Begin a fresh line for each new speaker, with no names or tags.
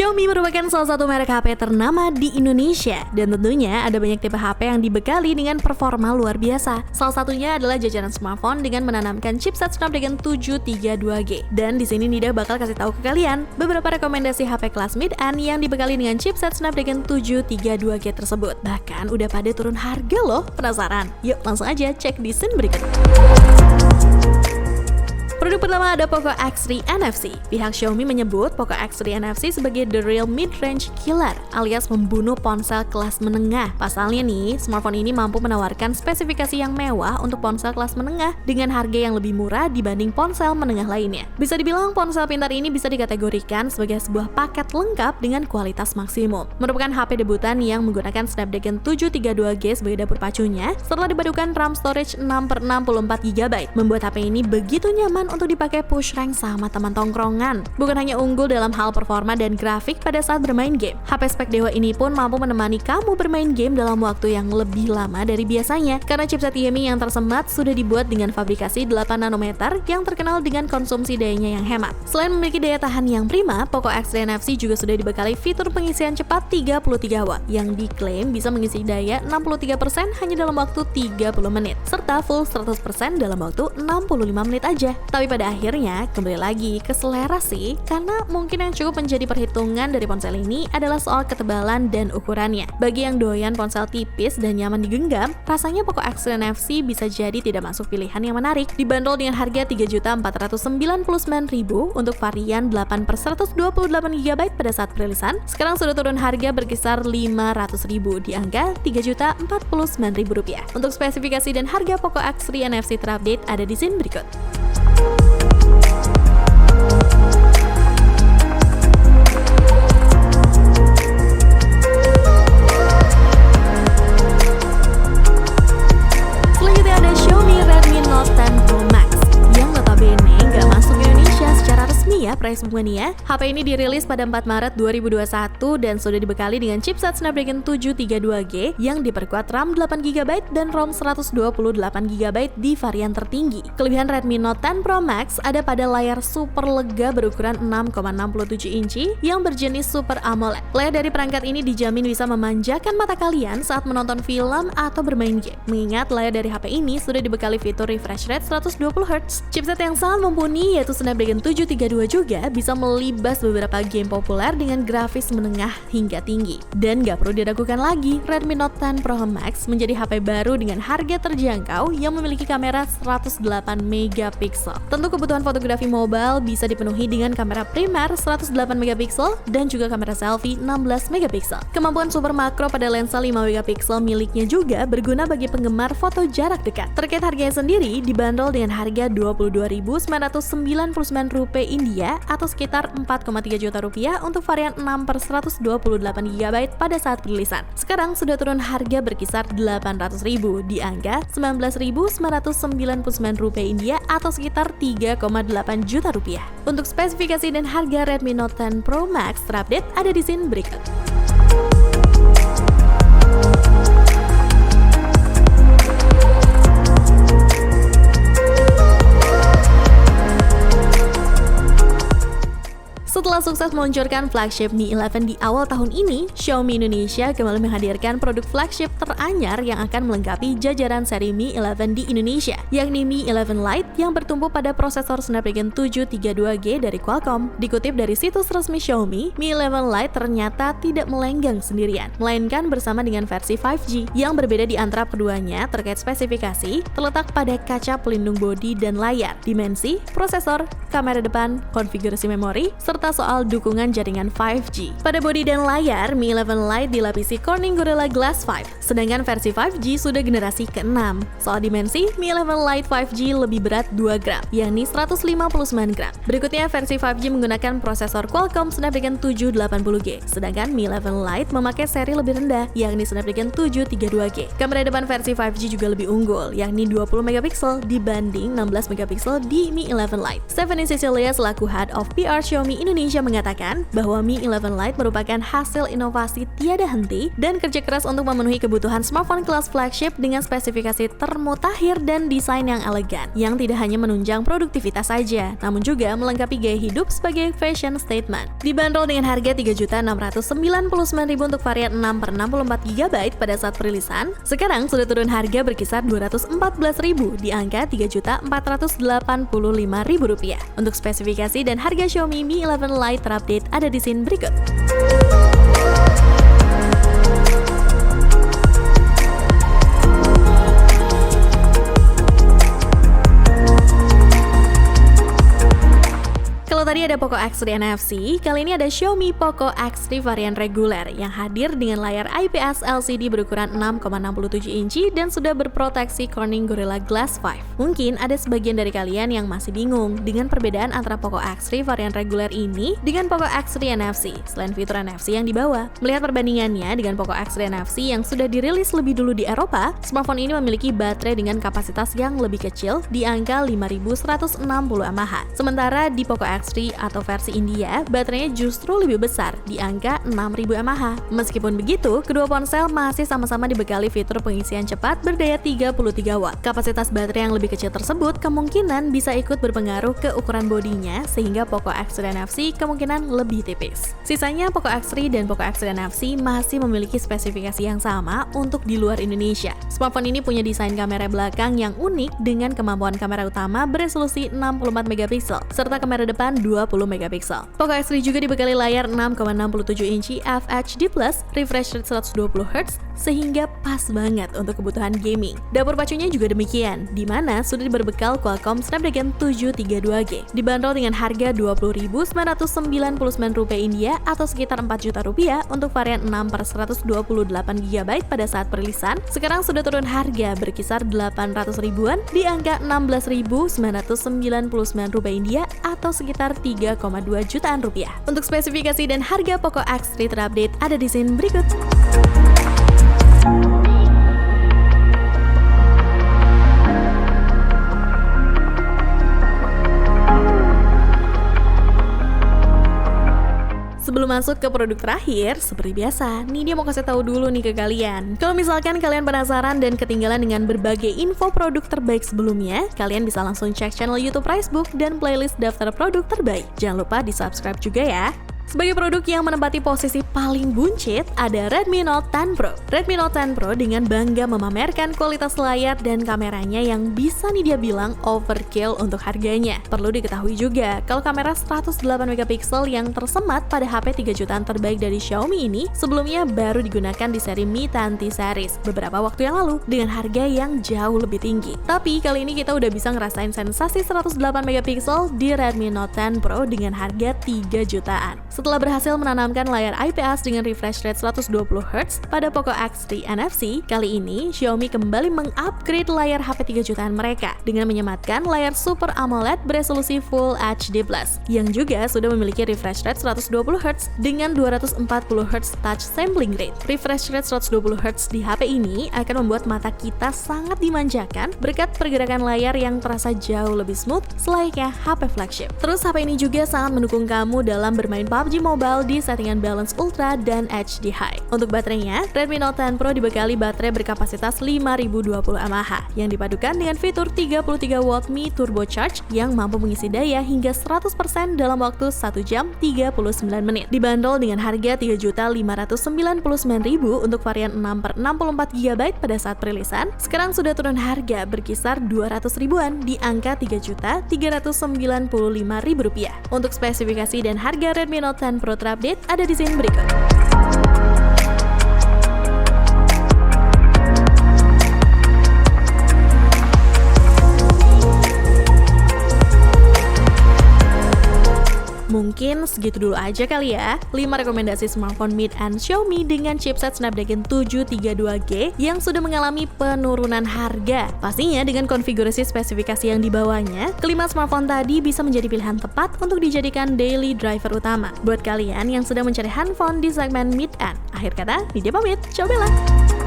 Xiaomi merupakan salah satu merek HP ternama di Indonesia dan tentunya ada banyak tipe HP yang dibekali dengan performa luar biasa. Salah satunya adalah jajaran smartphone dengan menanamkan chipset Snapdragon 732G. Dan di sini Nida bakal kasih tahu ke kalian beberapa rekomendasi HP kelas mid-end yang dibekali dengan chipset Snapdragon 732G tersebut. Bahkan udah pada turun harga loh. Penasaran? Yuk langsung aja cek di scene berikut. Produk pertama ada Poco X3 NFC. Pihak Xiaomi menyebut Poco X3 NFC sebagai the real mid-range killer, alias membunuh ponsel kelas menengah. Pasalnya nih, smartphone ini mampu menawarkan spesifikasi yang mewah untuk ponsel kelas menengah dengan harga yang lebih murah dibanding ponsel menengah lainnya. Bisa dibilang ponsel pintar ini bisa dikategorikan sebagai sebuah paket lengkap dengan kualitas maksimum. Merupakan HP debutan yang menggunakan Snapdragon 732G sebagai dapur pacunya, serta dipadukan RAM storage 6/64GB. Membuat HP ini begitu nyaman untuk dipakai push rank sama teman tongkrongan. Bukan hanya unggul dalam hal performa dan grafik pada saat bermain game, HP spek dewa ini pun mampu menemani kamu bermain game dalam waktu yang lebih lama dari biasanya. Karena chipset Yemi yang tersemat sudah dibuat dengan fabrikasi 8 nanometer yang terkenal dengan konsumsi dayanya yang hemat. Selain memiliki daya tahan yang prima, Poco X3 NFC juga sudah dibekali fitur pengisian cepat 33W yang diklaim bisa mengisi daya 63% hanya dalam waktu 30 menit, serta full 100% dalam waktu 65 menit aja. Tapi pada akhirnya kembali lagi ke selera sih, karena mungkin yang cukup menjadi perhitungan dari ponsel ini adalah soal ketebalan dan ukurannya. Bagi yang doyan ponsel tipis dan nyaman digenggam, rasanya Poco X3 NFC bisa jadi tidak masuk pilihan yang menarik. Dibanderol dengan harga Rp3.499.000 untuk varian 8/128GB pada saat perilisan, sekarang sudah turun harga berkisar Rp500.000 di angka Rp3.049.000. Untuk spesifikasi dan harga Poco X3 NFC terupdate ada di scene berikut. Selanjutnya ada Xiaomi Redmi Note 10 Pro Max yang notabene nggak masuk Indonesia secara resmi ya Price Mania. HP ini dirilis pada 4 Maret 2021 dan sudah dibekali dengan chipset Snapdragon 732G yang diperkuat RAM 8GB dan ROM 128GB di varian tertinggi. Kelebihan Redmi Note 10 Pro Max ada pada layar super lega berukuran 6,67 inci yang berjenis Super AMOLED. Layar dari perangkat ini dijamin bisa memanjakan mata kalian saat menonton film atau bermain game. Mengingat layar dari HP ini sudah dibekali fitur refresh rate 120Hz. Chipset yang sangat mumpuni yaitu Snapdragon 732 juga bisa melibas beberapa game populer dengan grafis menengah hingga tinggi. Dan gak perlu diragukan lagi, Redmi Note 10 Pro Max menjadi HP baru dengan harga terjangkau yang memiliki kamera 108MP. Tentu kebutuhan fotografi mobile bisa dipenuhi dengan kamera primer 108MP dan juga kamera selfie 16MP. Kemampuan super makro pada lensa 5MP miliknya juga berguna bagi penggemar foto jarak dekat. Terkait harganya sendiri, dibanderol dengan harga Rp22.999 India atau sekitar Rp4,3 juta untuk varian 6/128GB pada saat perilisan. Sekarang sudah turun harga berkisar Rp800.000 di angka Rp19.999 India atau sekitar Rp3,8 juta. Untuk spesifikasi dan harga Redmi Note 10 Pro Max terupdate ada di scene berikut. Setelah sukses meluncurkan flagship Mi 11 di awal tahun ini, Xiaomi Indonesia kembali menghadirkan produk flagship teranyar yang akan melengkapi jajaran seri Mi 11 di Indonesia, yakni Mi 11 Lite yang bertumpu pada prosesor Snapdragon 732G dari Qualcomm. Dikutip dari situs resmi Xiaomi, Mi 11 Lite ternyata tidak melenggang sendirian, melainkan bersama dengan versi 5G. Yang berbeda di antara keduanya terkait spesifikasi terletak pada kaca pelindung bodi dan layar, dimensi, prosesor, kamera depan, konfigurasi memori, serta soal dukungan jaringan 5G. Pada bodi dan layar, Mi 11 Lite dilapisi Corning Gorilla Glass 5, sedangkan versi 5G sudah generasi ke-6. Soal dimensi, Mi 11 Lite 5G lebih berat 2 gram, yakni 159 gram. Berikutnya, versi 5G menggunakan prosesor Qualcomm Snapdragon 780G, sedangkan Mi 11 Lite memakai seri lebih rendah, yakni Snapdragon 732G. Kamera depan versi 5G juga lebih unggul, yakni 20MP dibanding 16MP di Mi 11 Lite. Stephanie Cecilia selaku Head of PR Xiaomi Indonesia Indonesia mengatakan bahwa Mi 11 Lite merupakan hasil inovasi tiada henti dan kerja keras untuk memenuhi kebutuhan smartphone kelas flagship dengan spesifikasi termutakhir dan desain yang elegan, yang tidak hanya menunjang produktivitas saja, namun juga melengkapi gaya hidup sebagai fashion statement. Dibanderol dengan harga Rp3.699.000 untuk varian 6/64GB pada saat perilisan, sekarang sudah turun harga berkisar Rp214.000 di angka Rp3.485.000. Untuk spesifikasi dan harga Xiaomi Mi 11 Lite terupdate ada di scene berikut. Kalau tadi ada Poco X3 NFC, kali ini ada Xiaomi Poco X3 varian reguler yang hadir dengan layar IPS LCD berukuran 6,67 inci dan sudah berproteksi Corning Gorilla Glass 5. Mungkin ada sebagian dari kalian yang masih bingung dengan perbedaan antara Poco X3 varian reguler ini dengan Poco X3 NFC, selain fitur NFC yang dibawa. Melihat perbandingannya dengan Poco X3 NFC yang sudah dirilis lebih dulu di Eropa, smartphone ini memiliki baterai dengan kapasitas yang lebih kecil di angka 5160 mAh. Sementara di Poco X3 atau versi India, baterainya justru lebih besar di angka 6000 mAh. Meskipun begitu, kedua ponsel masih sama-sama dibekali fitur pengisian cepat berdaya 33 watt. Kapasitas baterai yang lebih kecil tersebut kemungkinan bisa ikut berpengaruh ke ukuran bodinya, sehingga Poco X3 NFC kemungkinan lebih tipis. Sisanya Poco X3 dan Poco X3 NFC masih memiliki spesifikasi yang sama untuk di luar Indonesia. Smartphone ini punya desain kamera belakang yang unik dengan kemampuan kamera utama beresolusi 64 megapiksel serta kamera depan 20 megapiksel. Poco X3 juga dibekali layar 6,67 inci FHD+, refresh rate 120Hz, sehingga pas banget untuk kebutuhan gaming. Dapur pacunya juga demikian, di mana sudah berbekal Qualcomm Snapdragon 732G. Dibanderol dengan harga Rp20.999 India atau sekitar Rp4 juta untuk varian 6/128GB pada saat perilisan. Sekarang sudah turun harga berkisar 800 ribuan di angka Rp16.999 India atau sekitar Rp3,2 jutaan. Untuk spesifikasi dan harga Poco X3 terupdate ada di scene berikut. Sebelum masuk ke produk terakhir, seperti biasa, nih dia mau kasih tahu dulu nih ke kalian. Kalau misalkan kalian penasaran dan ketinggalan dengan berbagai info produk terbaik sebelumnya, kalian bisa langsung cek channel YouTube Ricebook dan playlist daftar produk terbaik. Jangan lupa di-subscribe juga ya. Sebagai produk yang menempati posisi paling buncit, ada Redmi Note 10 Pro. Redmi Note 10 Pro dengan bangga memamerkan kualitas layar dan kameranya yang bisa nih dia bilang overkill untuk harganya. Perlu diketahui juga, kalau kamera 108 megapiksel yang tersemat pada HP 3 jutaan terbaik dari Xiaomi ini, sebelumnya baru digunakan di seri Mi 10T series beberapa waktu yang lalu dengan harga yang jauh lebih tinggi. Tapi kali ini kita udah bisa ngerasain sensasi 108 megapiksel di Redmi Note 10 Pro dengan harga 3 jutaan. Setelah berhasil menanamkan layar IPS dengan refresh rate 120Hz pada Poco X3 NFC, kali ini Xiaomi kembali mengupgrade layar HP 3 jutaan mereka dengan menyematkan layar Super AMOLED beresolusi Full HD+, yang juga sudah memiliki refresh rate 120Hz dengan 240Hz touch sampling rate. Refresh rate 120Hz di HP ini akan membuat mata kita sangat dimanjakan berkat pergerakan layar yang terasa jauh lebih smooth selayaknya HP flagship. Terus HP ini juga sangat mendukung kamu dalam bermain PUBG Mobile di settingan balance ultra dan HD high. Untuk baterainya, Redmi Note 10 Pro dibekali baterai berkapasitas 5020 mAh yang dipadukan dengan fitur 33 watt Mi Turbo Charge yang mampu mengisi daya hingga 100% dalam waktu 1 jam 39 menit. Dibanderol dengan harga Rp3.599.000 untuk varian 6/64GB pada saat perilisan. Sekarang sudah turun harga berkisar 200 ribuan di angka Rp3.395.000. Untuk spesifikasi dan harga Redmi Note 10 Pro terupdate ada di scene berikut. Mungkin segitu dulu aja kali ya, 5 rekomendasi smartphone mid-end Xiaomi dengan chipset Snapdragon 732G yang sudah mengalami penurunan harga. Pastinya dengan konfigurasi spesifikasi yang dibawanya, kelima smartphone tadi bisa menjadi pilihan tepat untuk dijadikan daily driver utama. Buat kalian yang sedang mencari handphone di segmen mid-end. Akhir kata, Nidia pamit, ciao Bella!